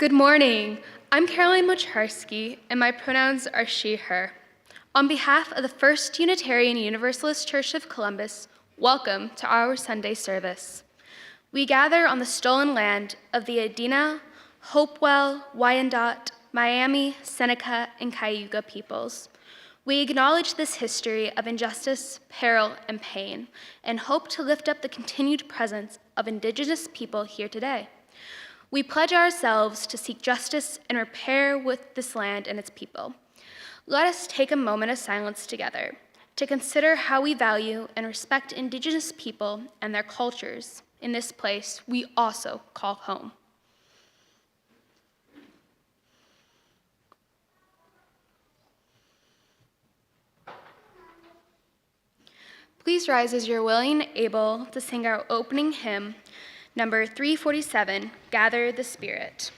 Good morning. I'm Caroline Mocharski, and my pronouns are she, her. On behalf of the First Unitarian Universalist Church of Columbus, welcome to our Sunday service. We gather on the stolen land of the Adena, Hopewell, Wyandotte, Miami, Seneca, and Cayuga peoples. We acknowledge this history of injustice, peril, and pain, and hope to lift up the continued presence of Indigenous people here today. We pledge ourselves to seek justice and repair with this land and its people. Let us take a moment of silence together to consider how we value and respect Indigenous people and their cultures in this place we also call home. Please rise as you're willing and able to sing our opening hymn, number 347, Gather the Spirit.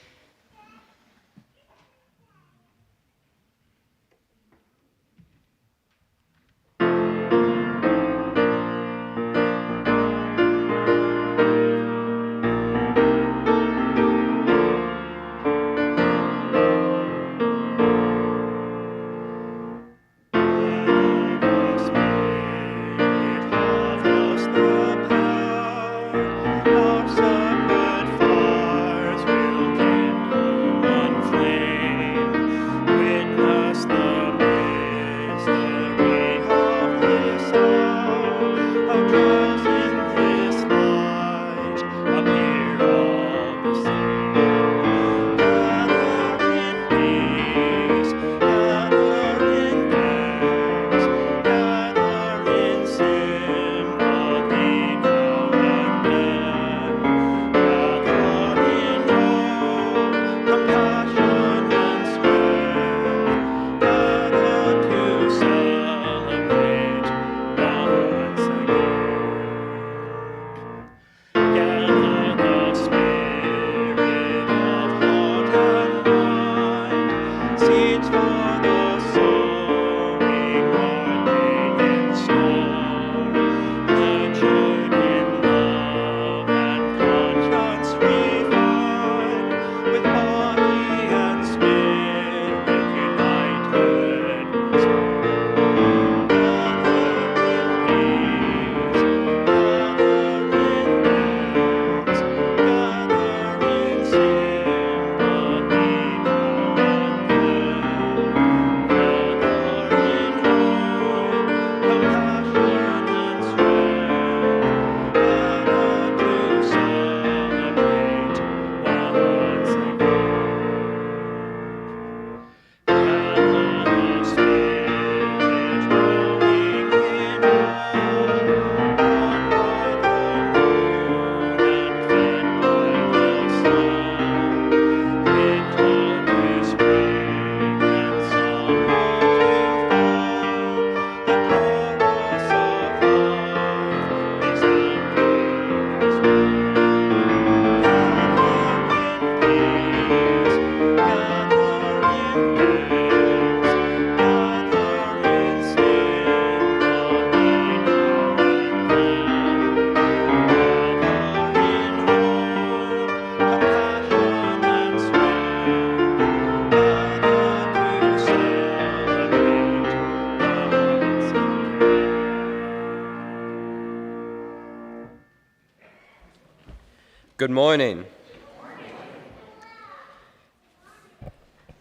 Good morning.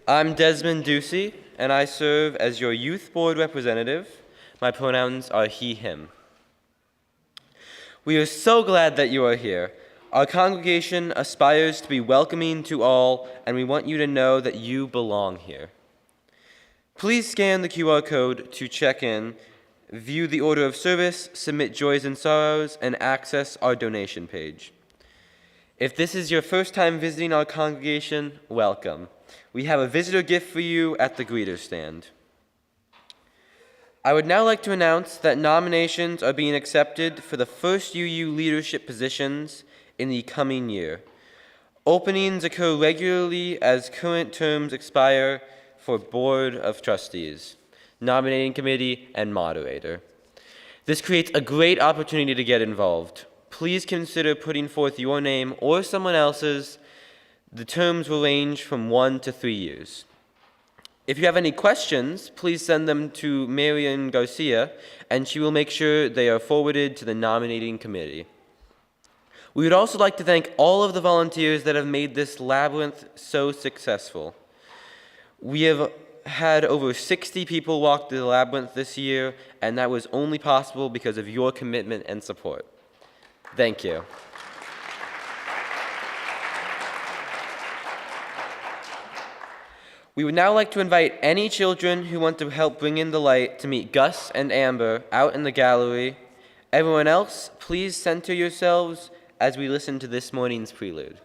I'm Desmond Ducey, and I serve as your youth board representative. My pronouns are he, him. We are so glad that you are here. Our congregation aspires to be welcoming to all, and we want you to know that you belong here. Please scan the QR code to check in, view the order of service, submit joys and sorrows, and access our donation page. If this is your first time visiting our congregation, welcome. We have a visitor gift for you at the greeter stand. I would now like to announce that nominations are being accepted for the first UU leadership positions in the coming year. Openings occur regularly as current terms expire for Board of Trustees, Nominating Committee, and Moderator. This creates a great opportunity to get involved. Please consider putting forth your name or someone else's The terms will range from 1 to 3 years. If you have any questions, please send them to Marian Garcia, and she will make sure they are forwarded to the nominating committee. We would also like to thank all of the volunteers that have made this labyrinth so successful. We have had over 60 people walk the labyrinth this year, and that was only possible because of your commitment and support. Thank you. We would now like to invite any children who want to help bring in the light to meet Gus and Amber out in the gallery. Everyone else, please center yourselves as we listen to this morning's prelude.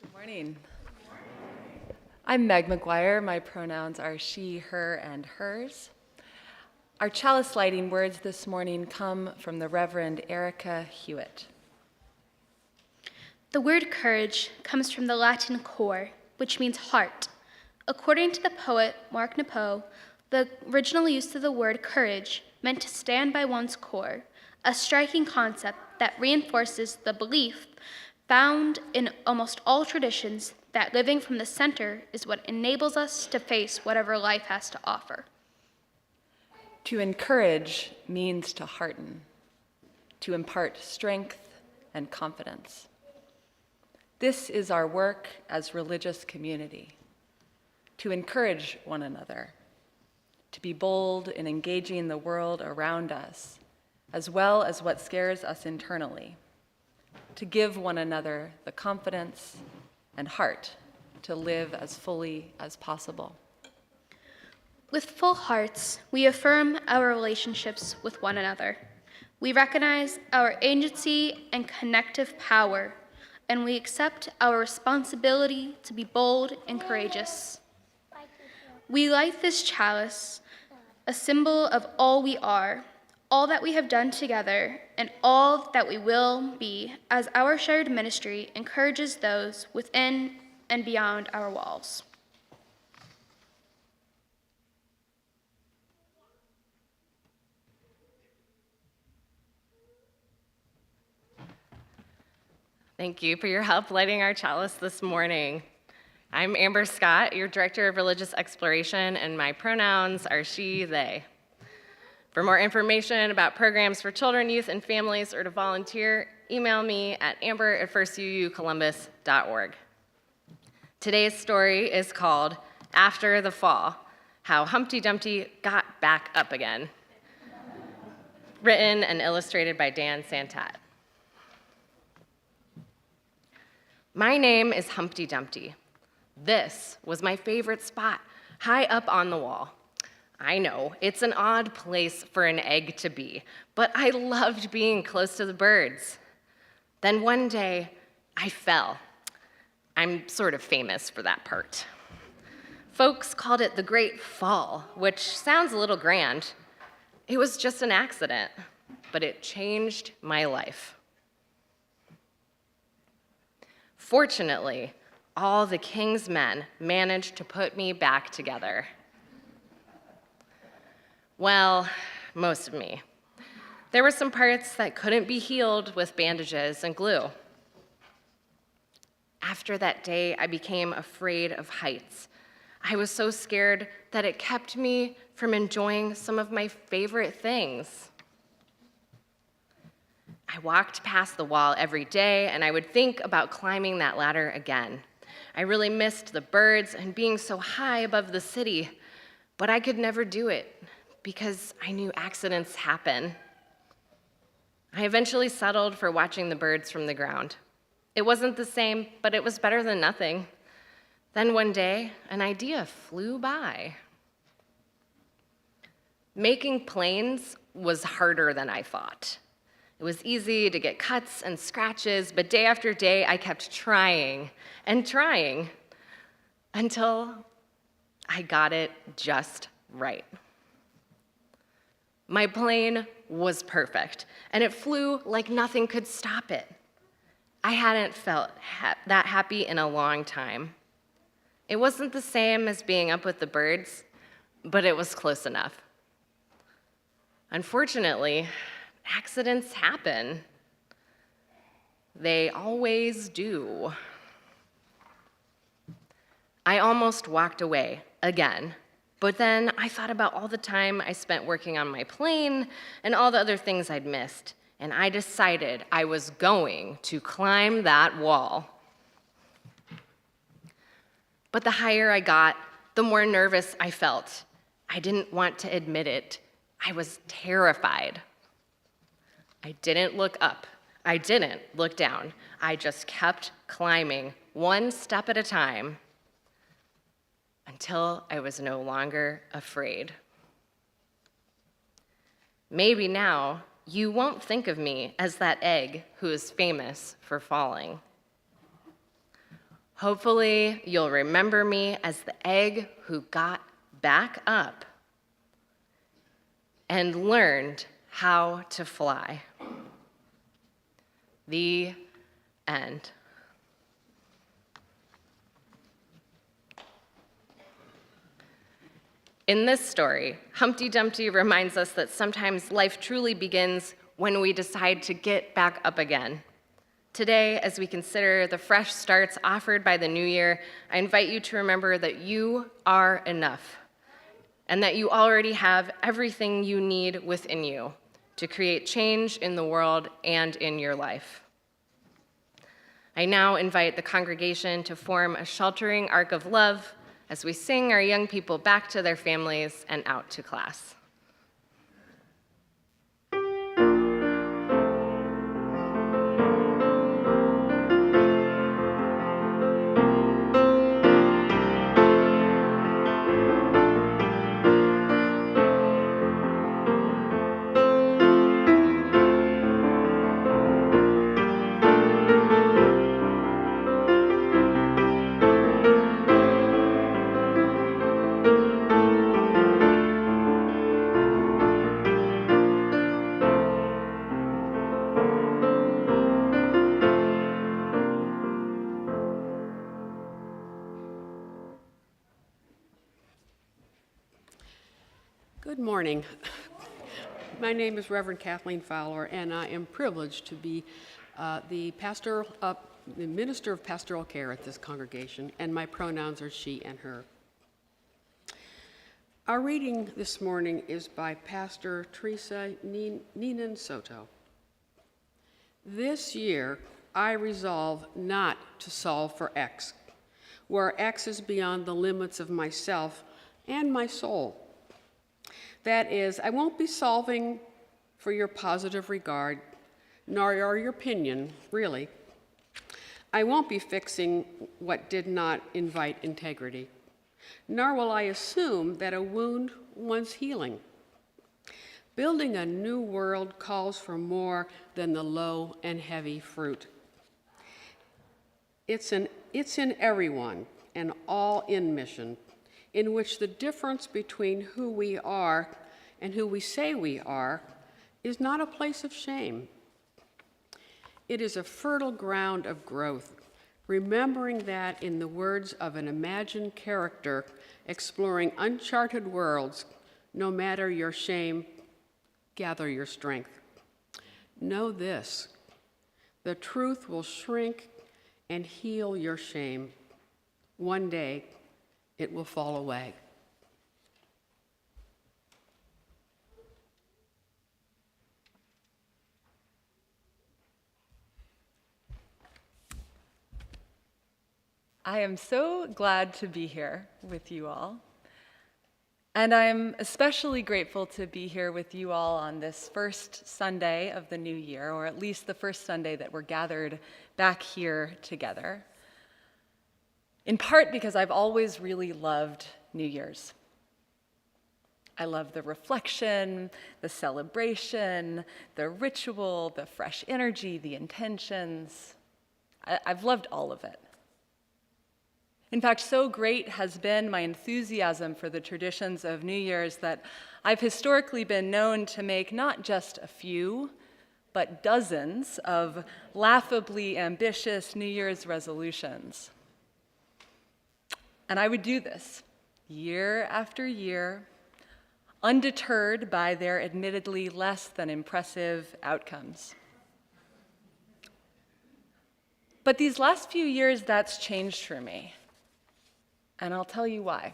Good morning. I'm Meg McGuire. My pronouns are she, her, and hers. Our chalice lighting words this morning come from the Reverend Erica Hewitt. The word courage comes from the Latin cor, which means heart. According to the poet Mark Napo, the original use of the word courage meant to stand by one's core, a striking concept that reinforces the belief found in almost all traditions that living from the center is what enables us to face whatever life has to offer. To encourage means to hearten, to impart strength and confidence. This is our work as religious community, to encourage one another, to be bold in engaging the world around us, as well as what scares us internally, to give one another the confidence and heart to live as fully as possible. With full hearts, we affirm our relationships with one another. We recognize our agency and connective power, and we accept our responsibility to be bold and courageous. We light this chalice, a symbol of all we are, all that we have done together, and all that we will be as our shared ministry encourages those within and beyond our walls. Thank you for your help lighting our chalice this morning. I'm Amber Scott, your Director of Religious Exploration, and my pronouns are she, they. For more information about programs for children, youth, and families, or to volunteer, email me at amber@firstuucolumbus.org. Today's story is called After the Fall, How Humpty Dumpty Got Back Up Again, written and illustrated by Dan Santat. My name is Humpty Dumpty. This was my favorite spot, high up on the wall. I know, it's an odd place for an egg to be, but I loved being close to the birds. Then one day, I fell. I'm sort of famous for that part. Folks called it the Great Fall, which sounds a little grand. It was just an accident, but it changed my life. Fortunately, all the king's men managed to put me back together. Well, most of me. There were some parts that couldn't be healed with bandages and glue. After that day, I became afraid of heights. I was so scared that it kept me from enjoying some of my favorite things. I walked past the wall every day, and I would think about climbing that ladder again. I really missed the birds and being so high above the city, but I could never do it because I knew accidents happen. I eventually settled for watching the birds from the ground. It wasn't the same, but it was better than nothing. Then one day, an idea flew by. Making planes was harder than I thought. It was easy to get cuts and scratches, but day after day, I kept trying and trying until I got it just right. My plane was perfect, and it flew like nothing could stop it. I hadn't felt that happy in a long time. It wasn't the same as being up with the birds, but it was close enough. Unfortunately, accidents happen. They always do. I almost walked away again, but then I thought about all the time I spent working on my plane and all the other things I'd missed, and I decided I was going to climb that wall. But the higher I got, the more nervous I felt. I didn't want to admit it. I was terrified. I didn't look up. I didn't look down. I just kept climbing, one step at a time, until I was no longer afraid. Maybe now you won't think of me as that egg who is famous for falling. Hopefully, you'll remember me as the egg who got back up and learned how to fly. The end. In this story, Humpty Dumpty reminds us that sometimes life truly begins when we decide to get back up again. Today, as we consider the fresh starts offered by the new year, I invite you to remember that you are enough and that you already have everything you need within you to create change in the world and in your life. I now invite the congregation to form a sheltering arc of love as we sing our young people back to their families and out to class. Good morning. My name is Reverend Kathleen Fowler, and I am privileged to be the minister of pastoral care at this congregation, and my pronouns are she and her. Our reading this morning is by Pastor Teresa Ninan Soto. This year, I resolve not to solve for X, where X is beyond the limits of myself and my soul. That is, I won't be solving for your positive regard, nor your opinion, really. I won't be fixing what did not invite integrity, nor will I assume that a wound wants healing. Building a new world calls for more than the low and heavy fruit. It's in everyone, an all-in mission, in which the difference between who we are and who we say we are is not a place of shame. It is a fertile ground of growth, remembering that, in the words of an imagined character exploring uncharted worlds, no matter your shame, gather your strength. Know this, the truth will shrink and heal your shame. One day, it will fall away. I am so glad to be here with you all. And I'm especially grateful to be here with you all on this first Sunday of the new year, or at least the first Sunday that we're gathered back here together. In part because I've always really loved New Year's. I love the reflection, the celebration, the ritual, the fresh energy, the intentions. I've loved all of it. In fact, so great has been my enthusiasm for the traditions of New Year's that I've historically been known to make not just a few, but dozens of laughably ambitious New Year's resolutions. And I would do this year after year, undeterred by their admittedly less than impressive outcomes. But these last few years, that's changed for me. And I'll tell you why.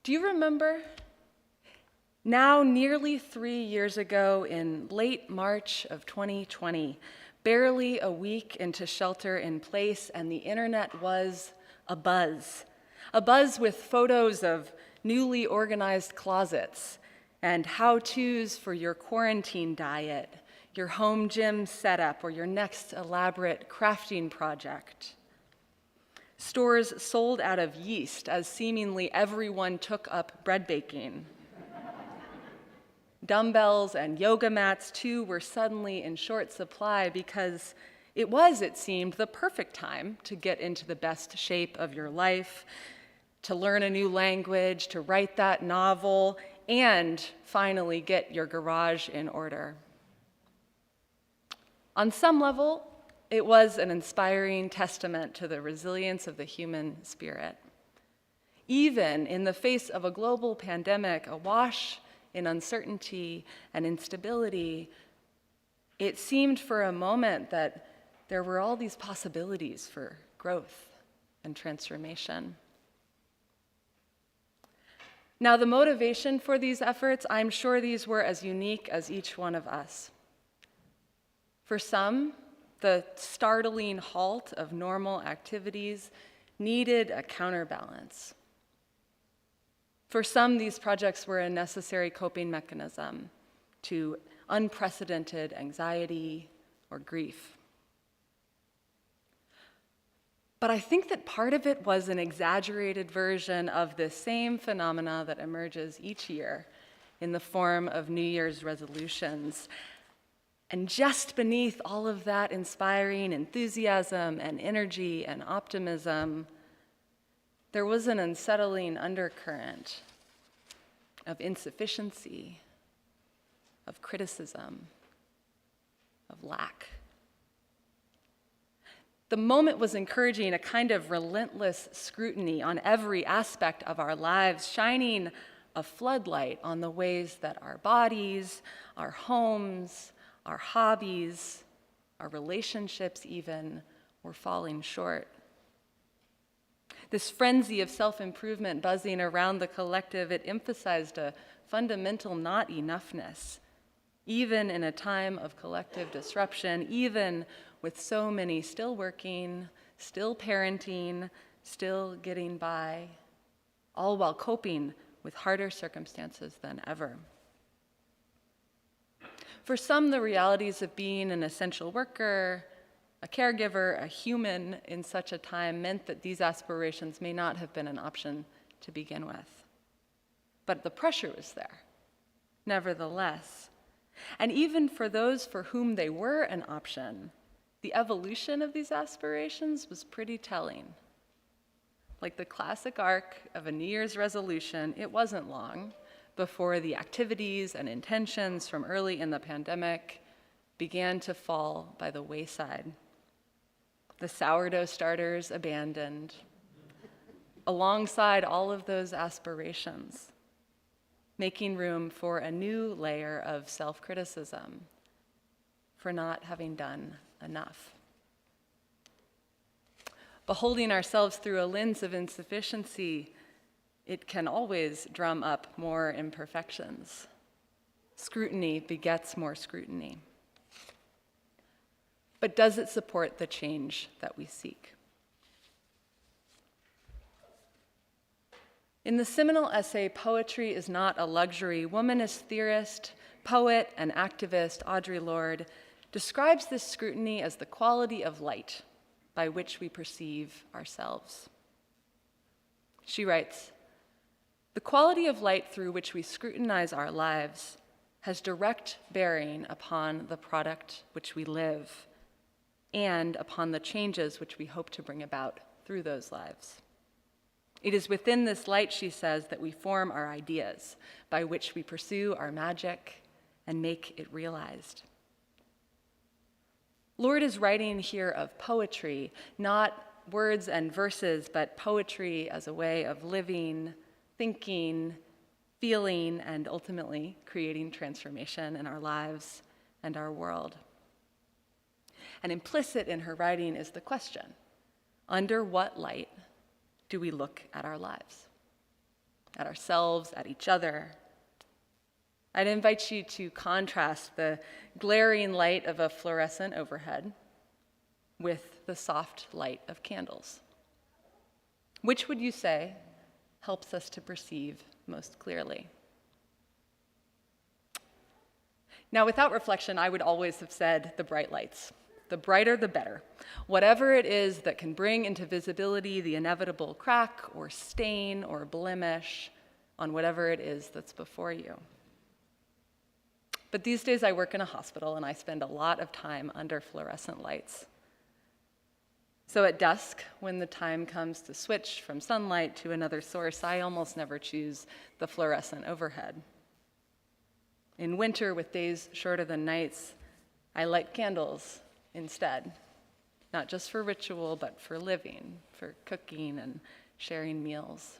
Do you remember? Now, nearly 3 years ago, in late March of 2020, barely a week into shelter in place, and the internet was abuzz with photos of newly organized closets and how-tos for your quarantine diet, your home gym setup, or your next elaborate crafting project. Stores sold out of yeast as seemingly everyone took up bread baking. Dumbbells and yoga mats, too, were suddenly in short supply because it seemed, the perfect time to get into the best shape of your life, to learn a new language, to write that novel, and finally get your garage in order. On some level, it was an inspiring testament to the resilience of the human spirit. Even in the face of a global pandemic awash in uncertainty and instability, it seemed for a moment that there were all these possibilities for growth and transformation. Now, the motivation for these efforts, I'm sure these were as unique as each one of us. For some, the startling halt of normal activities needed a counterbalance. For some, these projects were a necessary coping mechanism to unprecedented anxiety or grief. But I think that part of it was an exaggerated version of the same phenomena that emerges each year in the form of New Year's resolutions. And just beneath all of that inspiring enthusiasm and energy and optimism, there was an unsettling undercurrent of insufficiency, of criticism, of lack. The moment was encouraging a kind of relentless scrutiny on every aspect of our lives, shining a floodlight on the ways that our bodies, our homes, our hobbies, our relationships even, were falling short. This frenzy of self-improvement buzzing around the collective, it emphasized a fundamental not enoughness, even in a time of collective disruption, even with so many still working, still parenting, still getting by, all while coping with harder circumstances than ever. For some, the realities of being an essential worker, a caregiver, a human in such a time meant that these aspirations may not have been an option to begin with. But the pressure was there, nevertheless. And even for those for whom they were an option, the evolution of these aspirations was pretty telling. Like the classic arc of a New Year's resolution, it wasn't long before the activities and intentions from early in the pandemic began to fall by the wayside. The sourdough starters abandoned, alongside all of those aspirations, making room for a new layer of self-criticism for not having done enough. Beholding ourselves through a lens of insufficiency, it can always drum up more imperfections. Scrutiny begets more scrutiny. But does it support the change that we seek? In the seminal essay, Poetry is Not a Luxury, womanist theorist, poet, and activist Audre Lorde describes this scrutiny as the quality of light by which we perceive ourselves. She writes, "The quality of light through which we scrutinize our lives has direct bearing upon the product which we live and upon the changes which we hope to bring about through those lives. It is within this light," she says, "that we form our ideas, by which we pursue our magic and make it realized." Lorde is writing here of poetry, not words and verses, but poetry as a way of living, thinking, feeling, and ultimately creating transformation in our lives and our world. And implicit in her writing is the question, under what light do we look at our lives, at ourselves, at each other? I'd invite you to contrast the glaring light of a fluorescent overhead with the soft light of candles. Which would you say helps us to perceive most clearly? Now, without reflection, I would always have said the bright lights. The brighter, the better. Whatever it is that can bring into visibility the inevitable crack or stain or blemish on whatever it is that's before you. But these days I work in a hospital and I spend a lot of time under fluorescent lights. So at dusk, when the time comes to switch from sunlight to another source, I almost never choose the fluorescent overhead. In winter, with days shorter than nights, I light candles instead, not just for ritual, but for living, for cooking and sharing meals.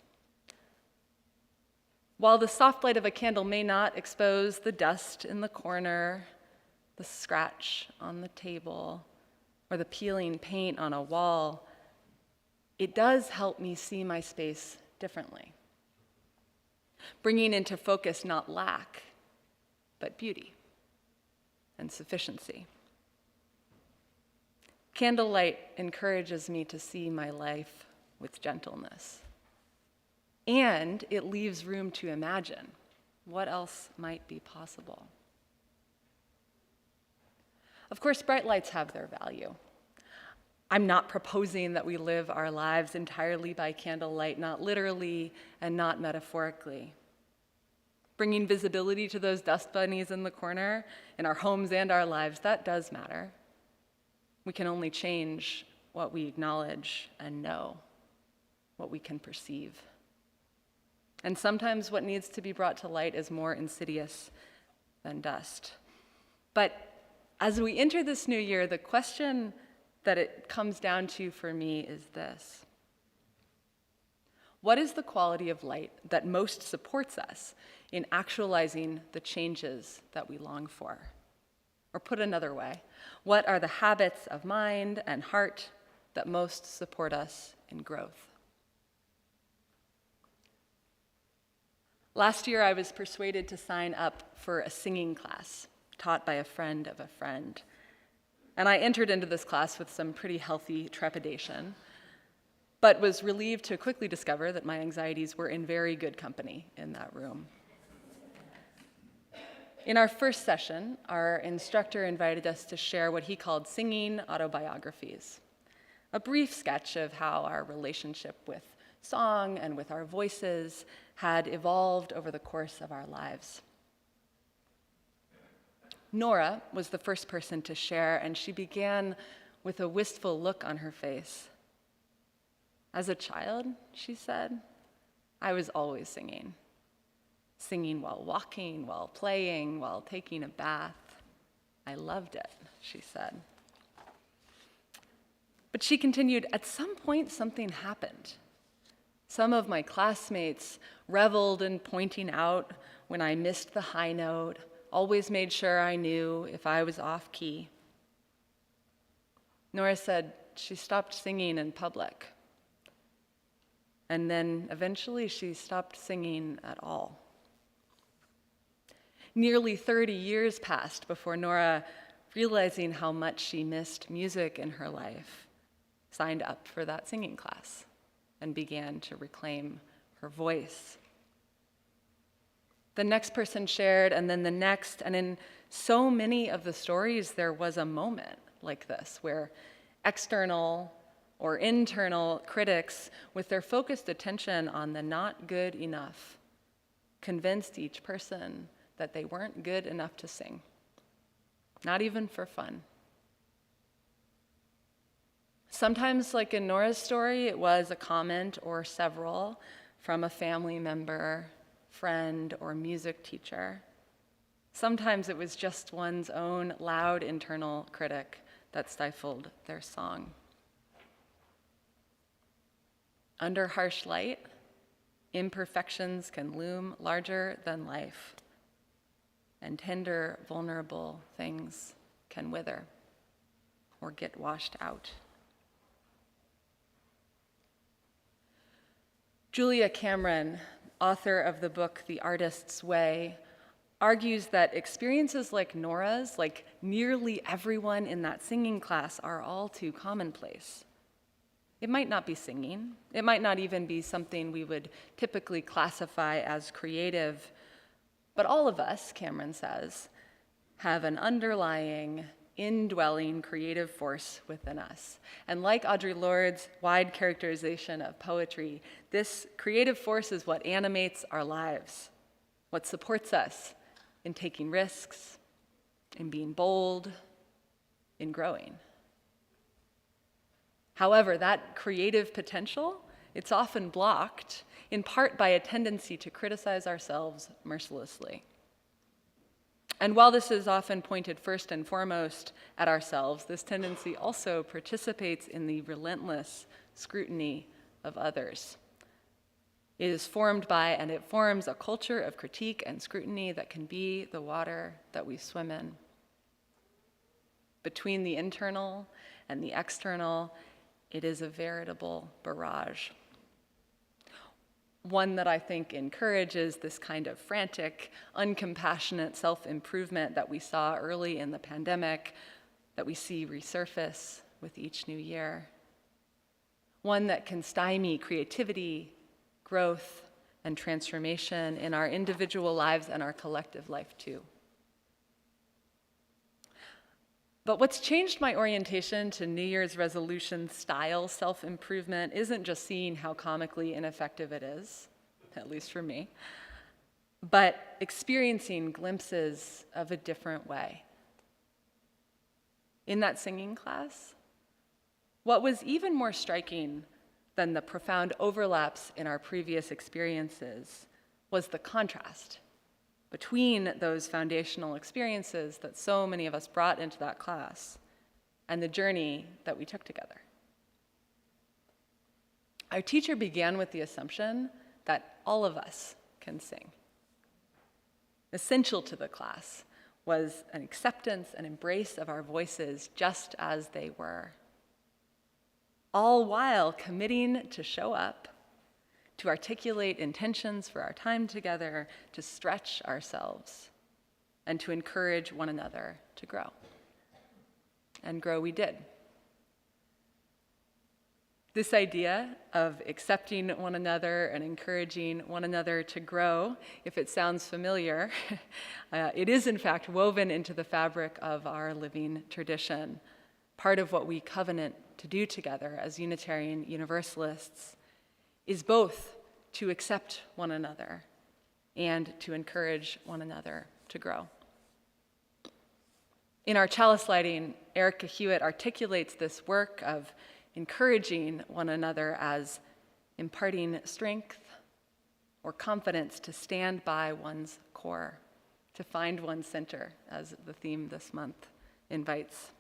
While the soft light of a candle may not expose the dust in the corner, the scratch on the table, or the peeling paint on a wall, it does help me see my space differently, bringing into focus not lack, but beauty and sufficiency. Candlelight encourages me to see my life with gentleness. And it leaves room to imagine what else might be possible. Of course, bright lights have their value. I'm not proposing that we live our lives entirely by candlelight, not literally and not metaphorically. Bringing visibility to those dust bunnies in the corner in our homes and our lives, that does matter. We can only change what we acknowledge and know, what we can perceive. And sometimes what needs to be brought to light is more insidious than dust. But as we enter this new year, the question that it comes down to for me is this: what is the quality of light that most supports us in actualizing the changes that we long for? Or put another way, what are the habits of mind and heart that most support us in growth? Last year, I was persuaded to sign up for a singing class taught by a friend of a friend. And I entered into this class with some pretty healthy trepidation, but was relieved to quickly discover that my anxieties were in very good company in that room. In our first session, our instructor invited us to share what he called singing autobiographies, a brief sketch of how our relationship with song and with our voices had evolved over the course of our lives. Nora was the first person to share, and she began with a wistful look on her face. As a child, she said, I was always singing. Singing while walking, while playing, while taking a bath. I loved it, she said. But she continued, at some point something happened. Some of my classmates reveled in pointing out when I missed the high note, always made sure I knew if I was off key. Nora said she stopped singing in public. And then eventually she stopped singing at all. Nearly 30 years passed before Nora, realizing how much she missed music in her life, signed up for that singing class and began to reclaim her voice. The next person shared, and then the next, and in so many of the stories, there was a moment like this where external or internal critics, with their focused attention on the not good enough, convinced each person that they weren't good enough to sing, not even for fun. Sometimes, like in Nora's story, it was a comment or several from a family member, friend, or music teacher. Sometimes it was just one's own loud internal critic that stifled their song. Under harsh light, imperfections can loom larger than life, and tender, vulnerable things can wither or get washed out. Julia Cameron, author of the book The Artist's Way, argues that experiences like Nora's, like nearly everyone in that singing class, are all too commonplace. It might not be singing. It might not even be something we would typically classify as creative. But all of us, Cameron says, have an underlying, indwelling creative force within us. And like Audre Lorde's wide characterization of poetry, this creative force is what animates our lives, what supports us in taking risks, in being bold, in growing. However, that creative potential, it's often blocked, in part by a tendency to criticize ourselves mercilessly. And while this is often pointed first and foremost at ourselves, this tendency also participates in the relentless scrutiny of others. It is formed by, and it forms a culture of critique and scrutiny that can be the water that we swim in. Between the internal and the external, it is a veritable barrage. One that I think encourages this kind of frantic, uncompassionate self-improvement that we saw early in the pandemic, that we see resurface with each new year. One that can stymie creativity, growth, and transformation in our individual lives and our collective life too. But what's changed my orientation to New Year's resolution style self-improvement isn't just seeing how comically ineffective it is, at least for me, but experiencing glimpses of a different way. In that singing class, what was even more striking than the profound overlaps in our previous experiences was the contrast between those foundational experiences that so many of us brought into that class and the journey that we took together. Our teacher began with the assumption that all of us can sing. Essential to the class was an acceptance and embrace of our voices just as they were, all while committing to show up, to articulate intentions for our time together, to stretch ourselves, and to encourage one another to grow. And grow we did. This idea of accepting one another and encouraging one another to grow, if it sounds familiar, it is in fact woven into the fabric of our living tradition. Part of what we covenant to do together as Unitarian Universalists is both to accept one another and to encourage one another to grow. In our chalice lighting, Erica Hewitt articulates this work of encouraging one another as imparting strength or confidence to stand by one's core, to find one's center, as the theme this month invites.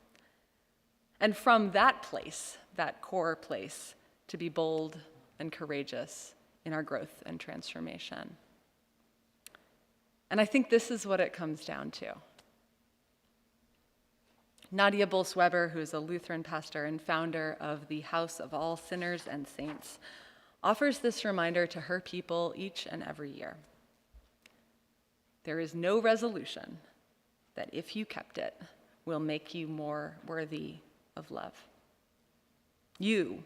And from that place, that core place, to be bold and courageous in our growth and transformation. And I think this is what it comes down to. Nadia Bolz-Weber, who is a Lutheran pastor and founder of the House of All Sinners and Saints, offers this reminder to her people each and every year. There is no resolution that, if you kept it, will make you more worthy of love. You,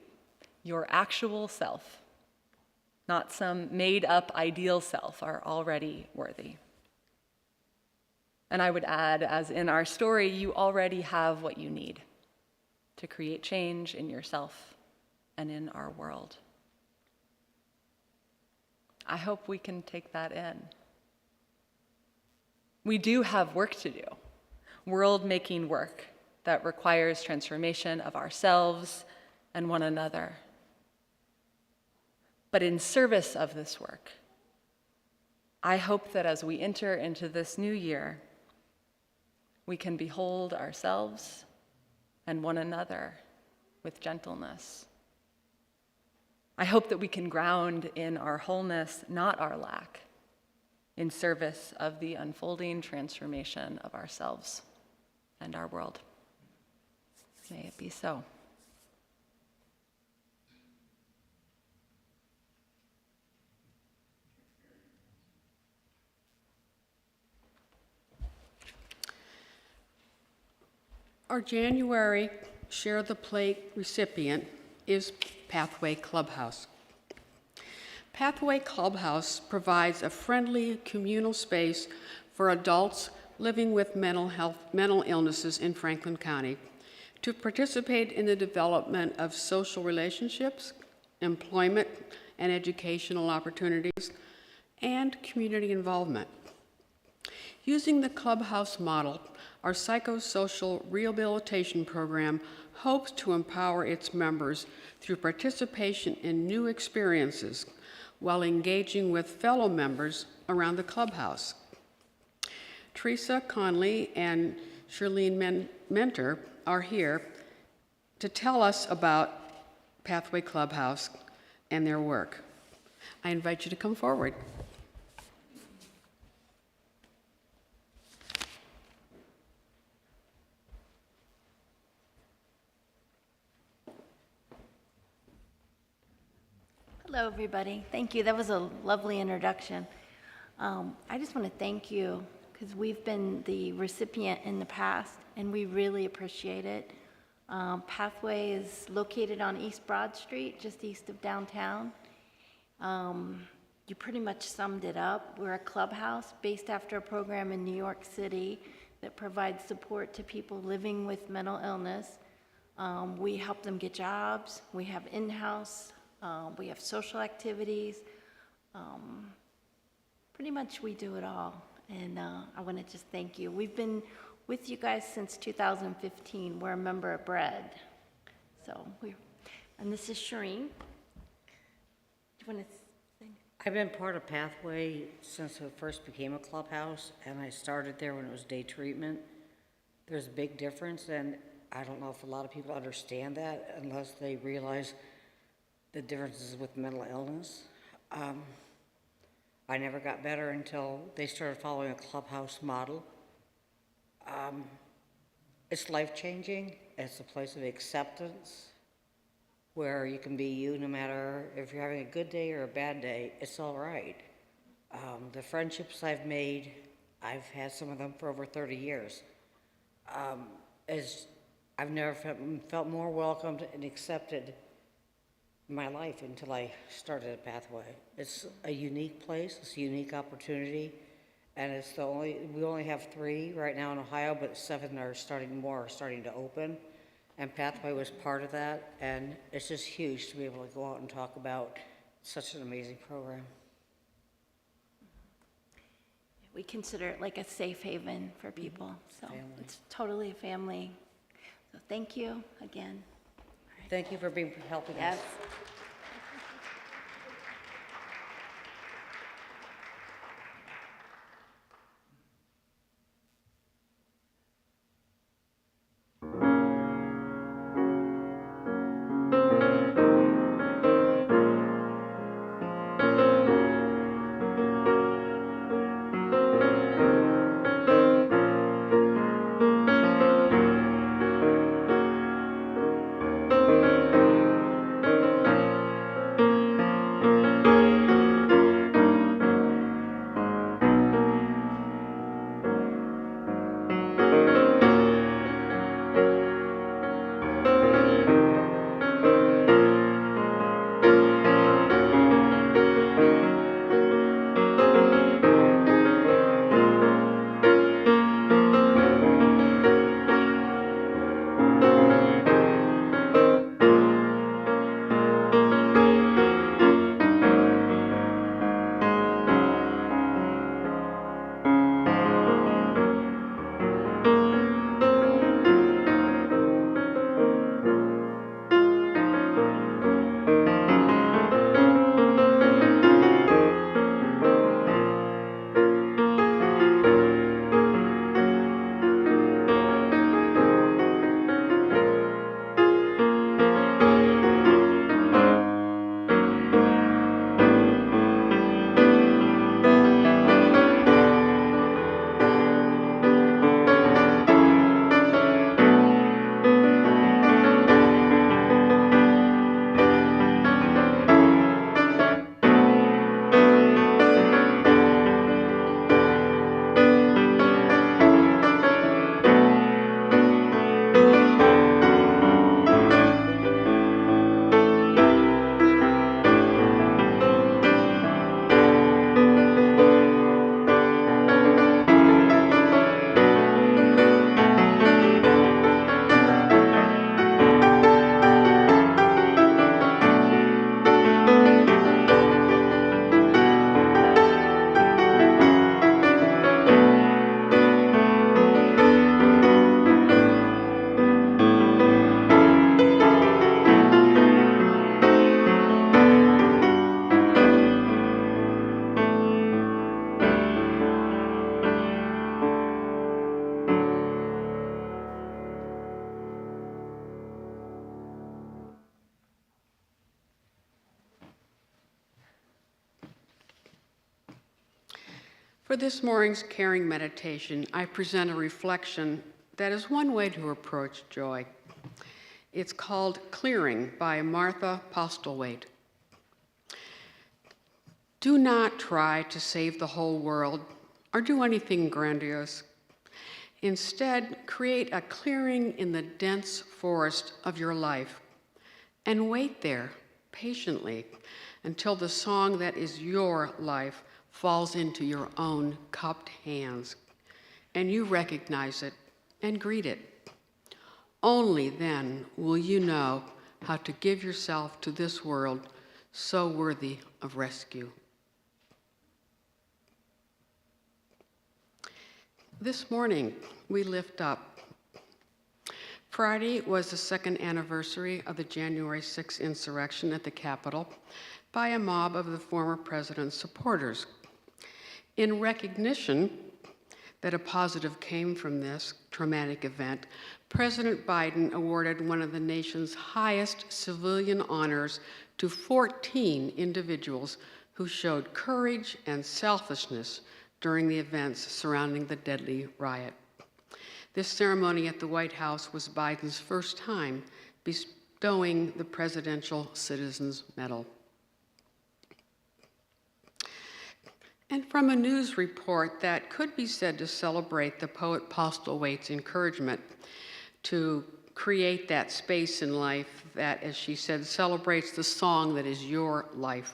your actual self, not some made-up ideal self, are already worthy. And I would add, as in our story, you already have what you need to create change in yourself and in our world. I hope we can take that in. We do have work to do, world-making work that requires transformation of ourselves and one another. But in service of this work, I hope that as we enter into this new year, we can behold ourselves and one another with gentleness. I hope that we can ground in our wholeness, not our lack, in service of the unfolding transformation of ourselves and our world. May it be so. Our January Share the Plate recipient is Pathway Clubhouse. Pathway Clubhouse provides a friendly communal space for adults living with mental illnesses in Franklin County to participate in the development of social relationships, employment and educational opportunities, and community involvement. Using the Clubhouse model, our psychosocial rehabilitation program hopes to empower its members through participation in new experiences while engaging with fellow members around the clubhouse. Teresa Conley and Shirlene Mentor are here to tell us about Pathway Clubhouse and their work. I invite you to come forward. Hello, everybody. Thank you. That was a lovely introduction. I just want to thank you because we've been the recipient in the past, and we really appreciate it. Pathway is located on East Broad Street, just east of downtown. You pretty much summed it up. We're a clubhouse based after a program in New York City that provides support to people living with mental illness. We help them get jobs. We have in-house. We have social activities. Pretty much we do it all. And I want to just thank you. We've been with you guys since 2015. We're a member of BREAD. And this is Shireen. Do you want to say? I've been part of Pathway since it first became a clubhouse, and I started there when it was day treatment. There's a big difference, and I don't know if a lot of people understand that unless they realize the differences with mental illness. I never got better until they started following a clubhouse model. It's life-changing. It's a place of acceptance where you can be you no matter if you're having a good day or a bad day, it's all right. The friendships I've made, I've had some of them for over 30 years. I've never felt more welcomed and accepted my life until I started at Pathway. It's a unique place, it's a unique opportunity, and we only have 3 right now in Ohio, but 7 are starting to open, and Pathway was part of that, and it's just huge to be able to go out and talk about such an amazing program. We consider it like a safe haven for people, so Family. it's totally a family. So thank you again. Thank you for helping us. Yes. For this morning's caring meditation, I present a reflection that is one way to approach joy. It's called Clearing by Martha Postlethwaite. Do not try to save the whole world or do anything grandiose. Instead, create a clearing in the dense forest of your life and wait there patiently until the song that is your life falls into your own cupped hands and you recognize it and greet it. Only then will you know how to give yourself to this world so worthy of rescue. This morning, we lift up. Friday was the second anniversary of the January 6th insurrection at the Capitol by a mob of the former president's supporters. In recognition that a positive came from this traumatic event, President Biden awarded one of the nation's highest civilian honors to 14 individuals who showed courage and selflessness during the events surrounding the deadly riot. This ceremony at the White House was Biden's first time bestowing the Presidential Citizens Medal. And from a news report that could be said to celebrate the poet Postlethwaite's encouragement to create that space in life that, as she said, celebrates the song that is your life,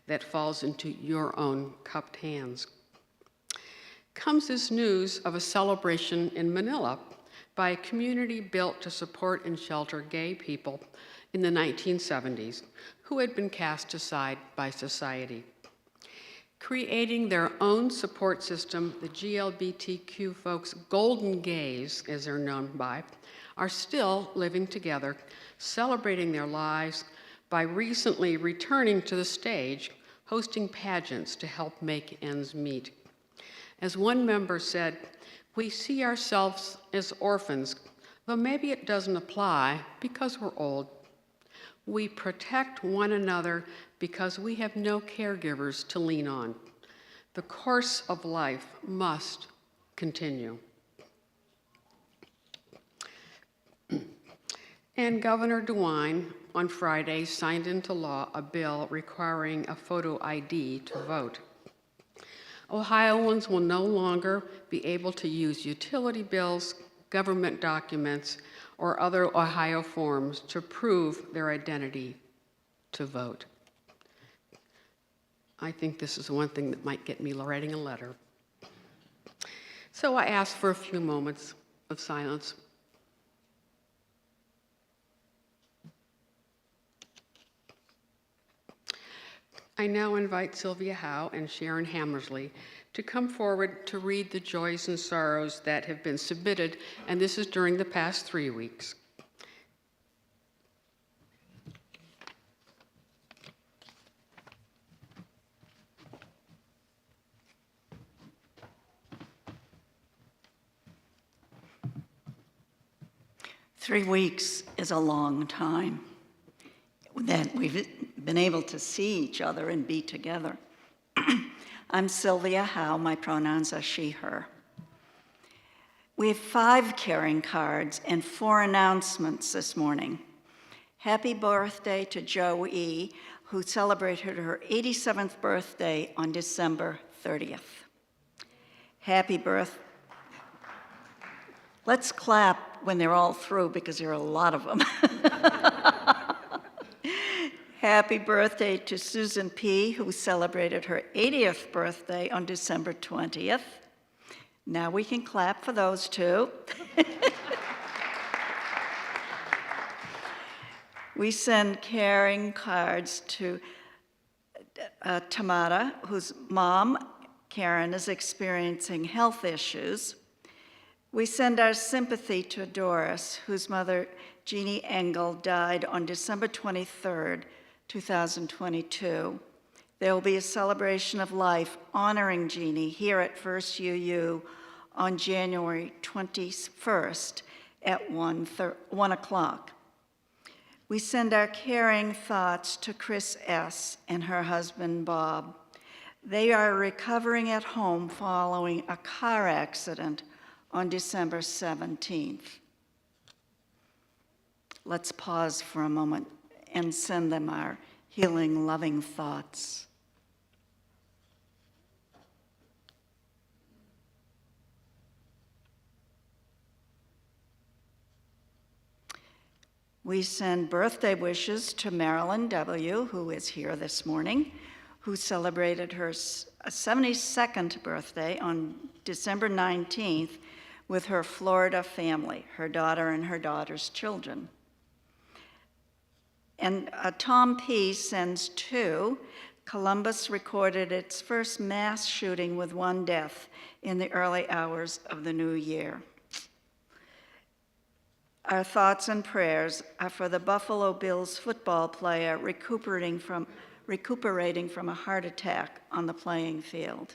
that falls into your own cupped hands. Comes this news of a celebration in Manila by a community built to support and shelter gay people in the 1970s who had been cast aside by society. Creating their own support system, the GLBTQ folks, golden gays, as they're known by, are still living together, celebrating their lives by recently returning to the stage, hosting pageants to help make ends meet. As one member said, "We see ourselves as orphans, though maybe it doesn't apply because we're old. We protect one another because we have no caregivers to lean on. The course of life must continue." And Governor DeWine on Friday signed into law a bill requiring a photo ID to vote. Ohioans will no longer be able to use utility bills, government documents, or other Ohio forms to prove their identity to vote. I think this is one thing that might get me writing a letter. So I ask for a few moments of silence. I now invite Sylvia Howe and Sharon Hammersley to come forward to read the joys and sorrows that have been submitted, and this is during the past 3 weeks. Three weeks is a long time that we've been able to see each other and be together. I'm Sylvia Howe. My pronouns are she, her. We have 5 caring cards and 4 announcements this morning. Happy birthday to Jo E., who celebrated her 87th birthday on December 30th. Happy birthday. Let's clap when they're all through because there are a lot of them. Happy birthday to Susan P., who celebrated her 80th birthday on December 20th. Now we can clap for those two. We send caring cards to Tamara, whose mom, Karen, is experiencing health issues. We send our sympathy to Doris, whose mother, Jeannie Engel, died on December 23rd, 2022. There will be a celebration of life honoring Jeannie here at First UU on January 21st at 1 o'clock. We send our caring thoughts to Chris S. and her husband, Bob. They are recovering at home following a car accident on December 17th. Let's pause for a moment and send them our healing, loving thoughts. We send birthday wishes to Marilyn W., who is here this morning, who celebrated her 72nd birthday on December 19th with her Florida family, her daughter and her daughter's children. And Tom P. sends 2. Columbus recorded its first mass shooting with 1 death in the early hours of the new year. Our thoughts and prayers are for the Buffalo Bills football player recuperating from a heart attack on the playing field.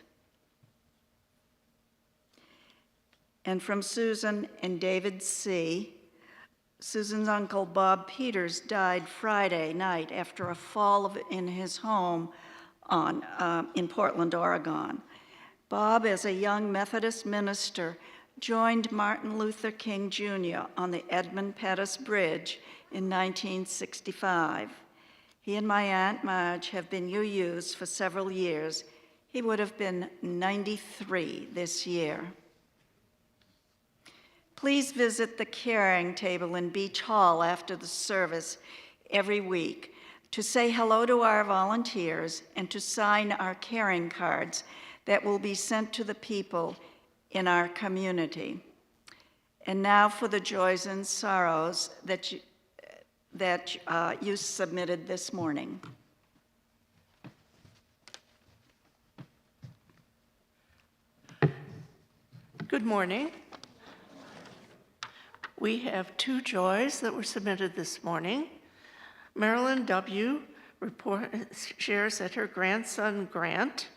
And from Susan and David C., Susan's uncle, Bob Peters, died Friday night after a fall in his home in Portland, Oregon. Bob, as a young Methodist minister, joined Martin Luther King Jr. on the Edmund Pettus Bridge in 1965. He and my Aunt Marge have been UUs for several years. He would have been 93 this year. Please visit the caring table in Beach Hall after the service every week to say hello to our volunteers and to sign our caring cards that will be sent to the people in our community. And now for the joys and sorrows that you submitted this morning. Good morning. We have two joys that were submitted this morning. Marilyn W. shares that her grandson Grant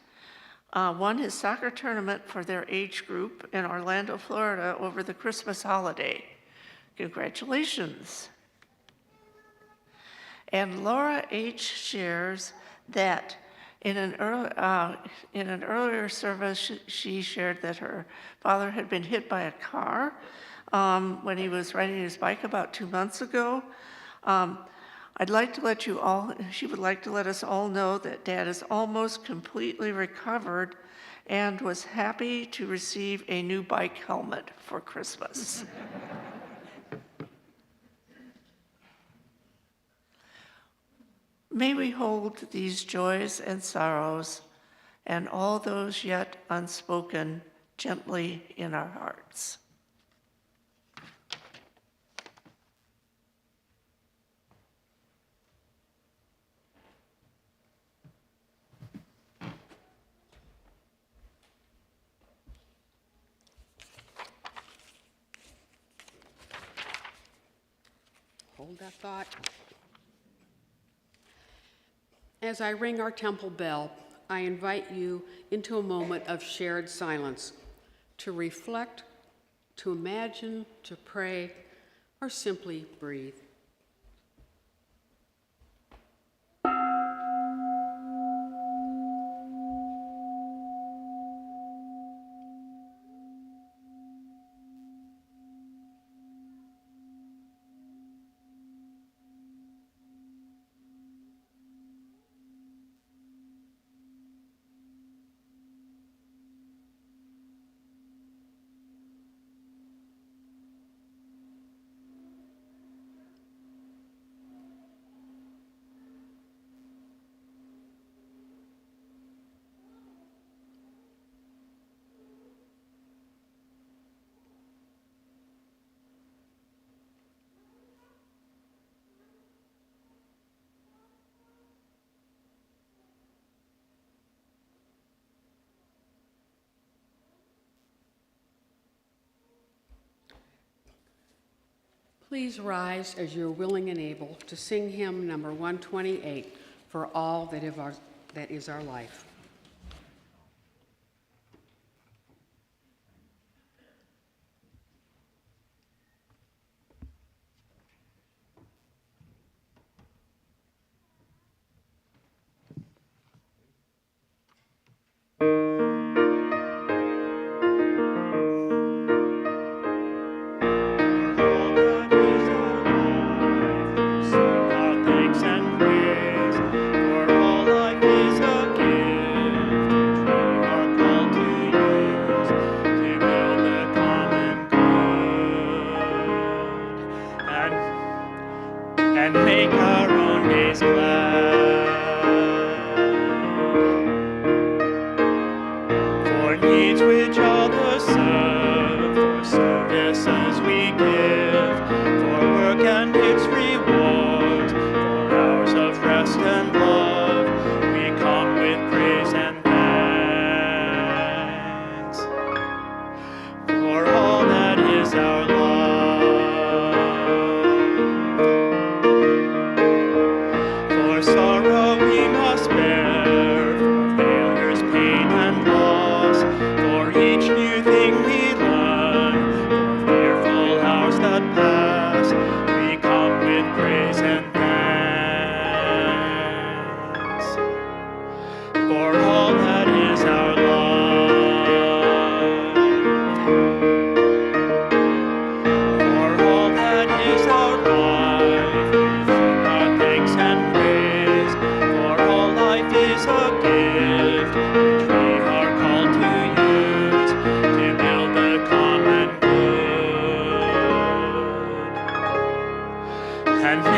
won his soccer tournament for their age group in Orlando, Florida over the Christmas holiday. Congratulations. And Laura H. shares that in an earlier service, she shared that her father had been hit by a car when he was riding his bike about 2 months ago. I'd like to let you all, she would like to let us all know that Dad is almost completely recovered and was happy to receive a new bike helmet for Christmas. May we hold these joys and sorrows and all those yet unspoken gently in our hearts. Hold that thought. As I ring our temple bell, I invite you into a moment of shared silence to reflect, to imagine, to pray, or simply breathe. Please rise as you're willing and able to sing hymn number 128, For All That Is Our Life. Thanks and praise, for all life is a gift.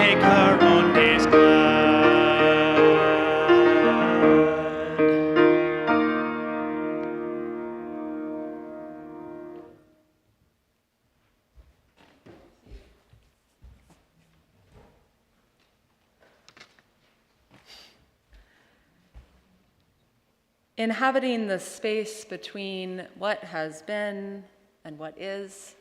make her own days glad. Inhabiting the space between what has been and what is,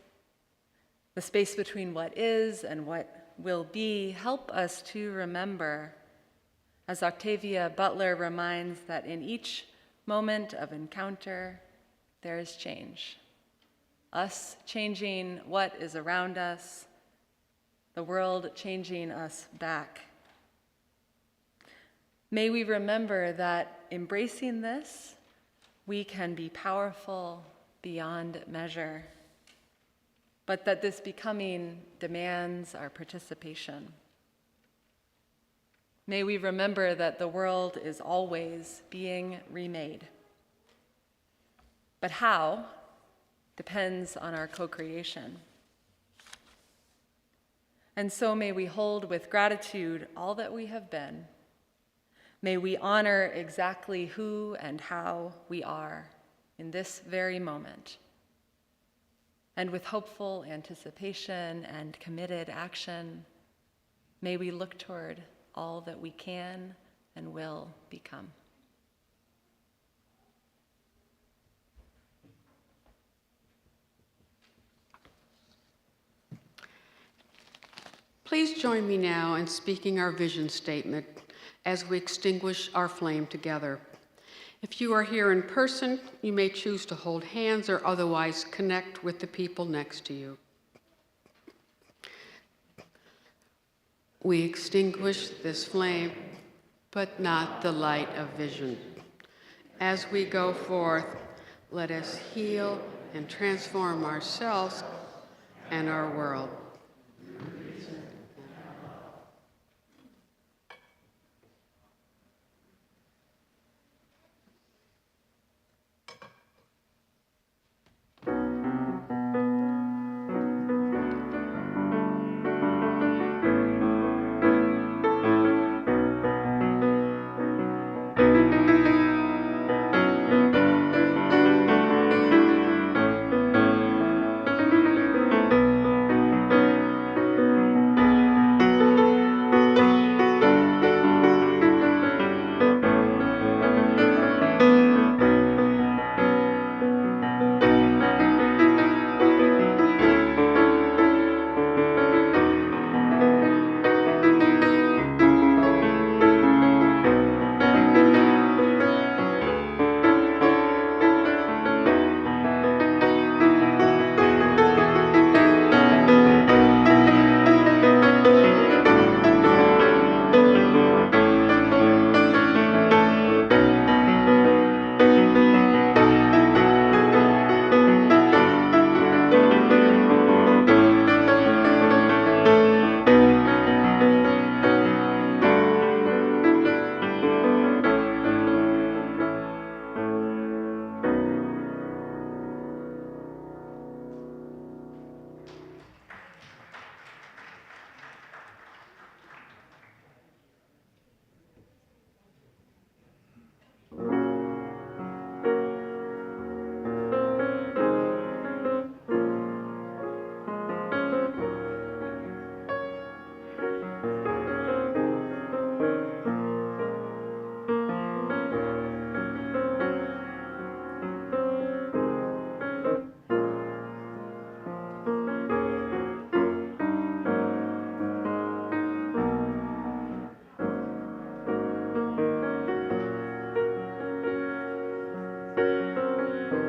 the space between what is and what will be, help us to remember, as Octavia Butler reminds, that in each moment of encounter, there is change. Us changing what is around us, the world changing us back. May we remember that embracing this, we can be powerful beyond measure, but that this becoming demands our participation. May we remember that the world is always being remade. But how depends on our co-creation. And so may we hold with gratitude all that we have been. May we honor exactly who and how we are in this very moment. And with hopeful anticipation and committed action, may we look toward all that we can and will become. Please join me now in speaking our vision statement as we extinguish our flame together. If you are here in person, you may choose to hold hands or otherwise connect with the people next to you. We extinguish this flame, but not the light of vision. As we go forth, let us heal and transform ourselves and our world.